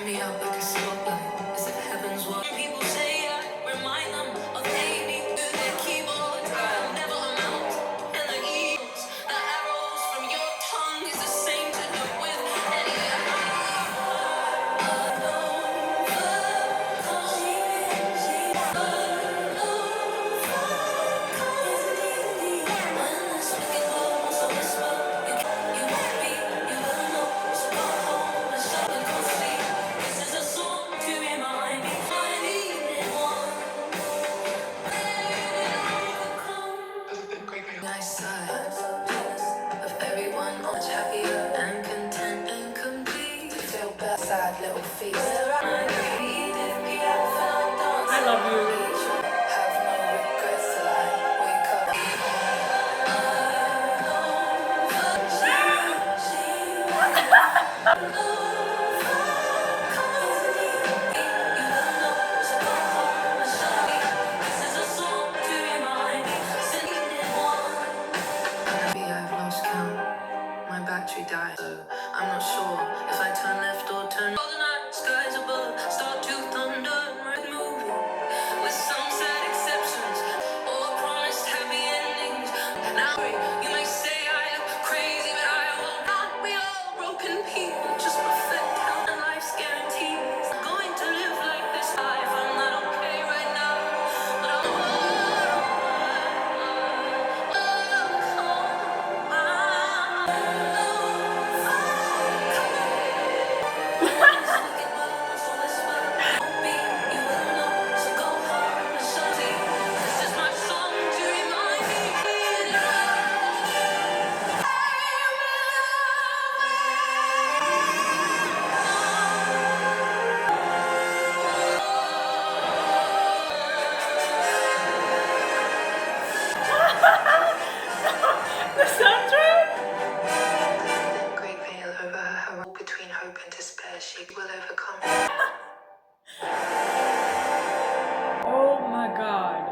me out like a spotlight, as if heaven's one. People say I remind them of Amy through their keyboards. I'll never amount. And the eagles, the arrows from your tongue is the same to do with any of everyone much happier and content and complete. To feel bad, sad little feast. Edith, Piaf, and dance. I love you. Have no regrets till I wake up. This is a song to remind me. Maybe I've lost count. My battery died, so I'm not sure if I turn left or turn. All the night skies above start to thunder and red moving, with some sad exceptions, all promised happy endings. Now you may say I look crazy, but I will not. We all broken people, just perfect health and life's guarantees. I'm going to live like this life. I'm not okay right now, but The soundtrack? great veil over her, between hope and despair, she will overcome. Oh my god.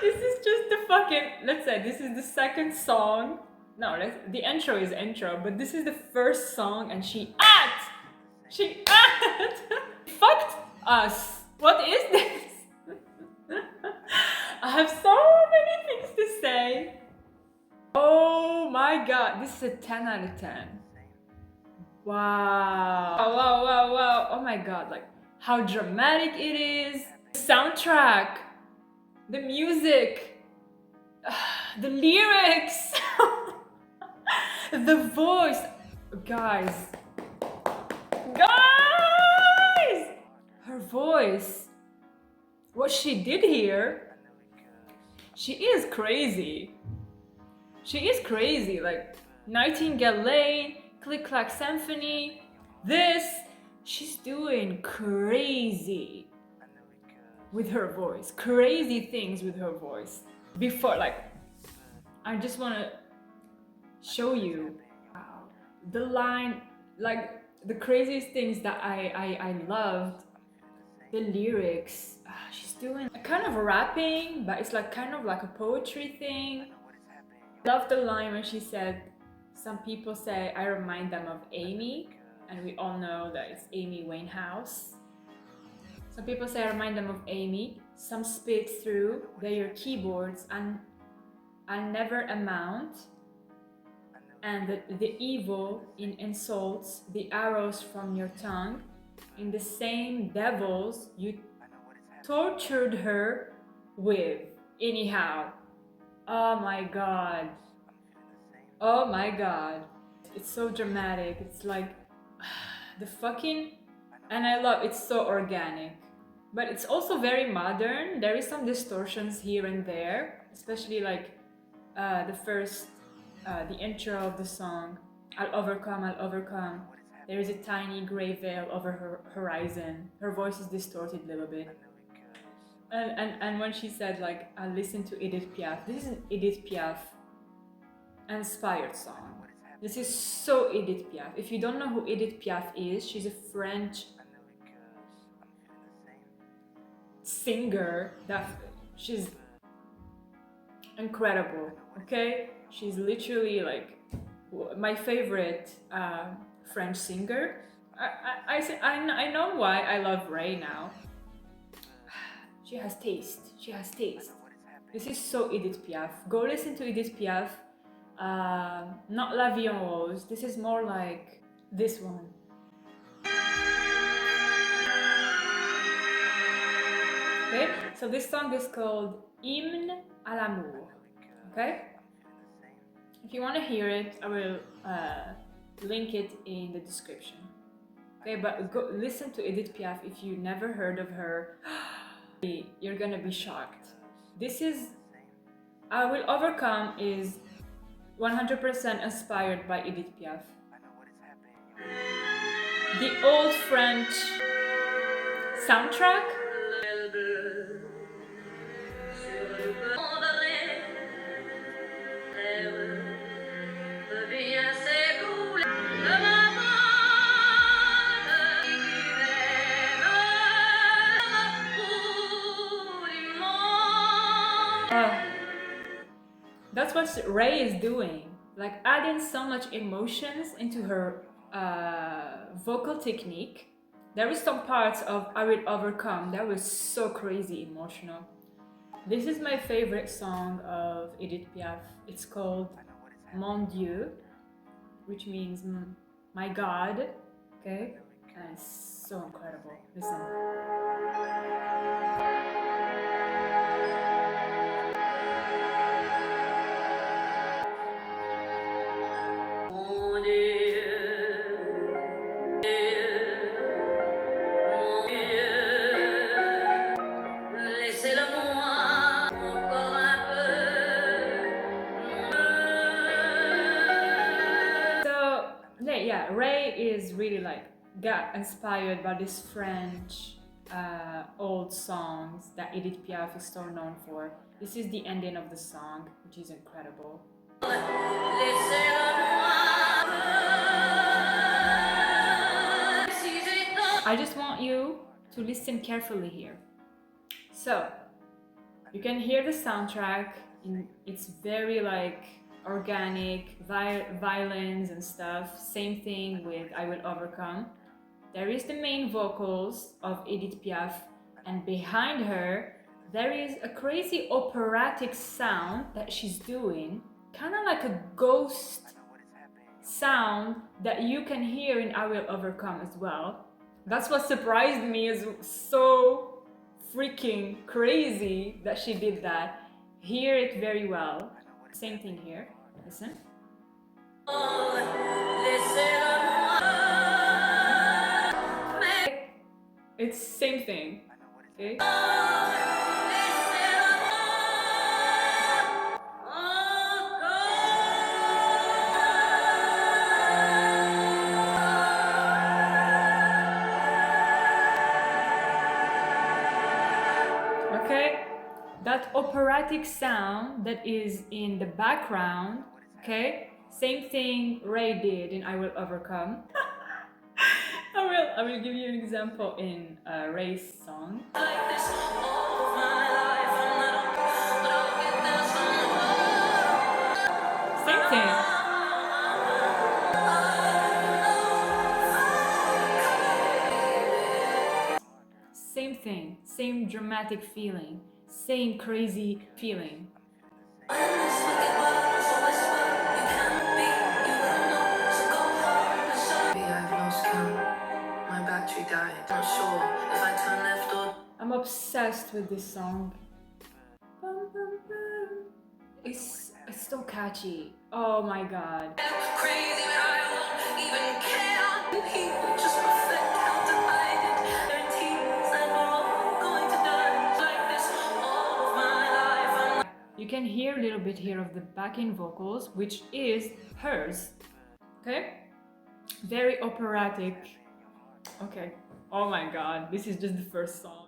This is just the fucking, let's say this is the second song. No, the intro is intro, but this is the first song and she fucked us. What is this? I have so many things to say. Oh my god, this is a 10 out of 10. Wow. Wow, wow, wow. Oh my god, like how dramatic it is. The soundtrack, the music, the lyrics, the voice. Guys, her voice. What she did here, she is crazy. She is crazy. Like Nightingale Lane, Click Clack Symphony, this, she's doing crazy with her voice. Crazy things with her voice. Before, like, I just want to show you the line, like the craziest things that I loved, the lyrics. She's doing a kind of rapping, but it's like kind of like a poetry thing. I love the line when she said, some people say I remind them of Amy, and we all know that it's Amy Winehouse. Some people say I remind them of Amy. Some spit through, they're your keyboards, and I never amount. And the evil in insults, the arrows from your tongue, in the same devils you tortured her with. Anyhow, oh my god. Oh my god. It's so dramatic. It's like the fucking, and I love it's so organic. But it's also very modern. There is some distortions here and there, especially like the intro of the song, I'll overcome, I'll overcome. There is a tiny gray veil over her horizon. Her voice is distorted a little bit. And when she said like, I listen to Edith Piaf, this is an Edith Piaf inspired song. This is so Edith Piaf. If you don't know who Edith Piaf is, she's a French singer that she's incredible, okay? She's literally like my favorite French singer. I know why I love Ray now. She has taste. She has taste. This is so Edith Piaf. Go listen to Edith Piaf. Not La Vie en Rose. This is more like this one. Okay, so this song is called Hymne à l'amour. Okay? If you want to hear it, I will link it in the description. Okay, but go listen to Edith Piaf if you never heard of her. You're gonna be shocked. This is I Will Overcome is 100% inspired by Edith Piaf. The old French soundtrack. That's what Ray is doing, like adding so much emotions into her vocal technique. There is some parts of I Will Overcome that was so crazy emotional. This is my favorite song of Edith Piaf. It's called Mon Dieu, which means my God, okay? And it's so incredible. Listen. Yeah, Ray is really like got inspired by this French old songs that Edith Piaf is so known for. This is the ending of the song, which is incredible. I just want you to listen carefully here. So, you can hear the soundtrack, it's very like organic, violins and stuff. Same thing with I Will Overcome. There is the main vocals of Edith Piaf, and behind her there is a crazy operatic sound that she's doing, kind of like a ghost sound that you can hear in I Will Overcome as well. That's what surprised me, is so freaking crazy that she did that. Hear it very well. Same thing here. Listen. It's same thing. Okay? Okay? That operatic sound that is in the background, okay? Same thing Ray did in I Will Overcome. I will give you an example in Ray's song. Same thing. Same thing, same dramatic feeling, same crazy feeling. I'm obsessed with this song. It's so catchy. Oh my god. You can hear a little bit here of the backing vocals, which is hers. Okay? Very operatic. Okay. Oh my god, this is just the first song.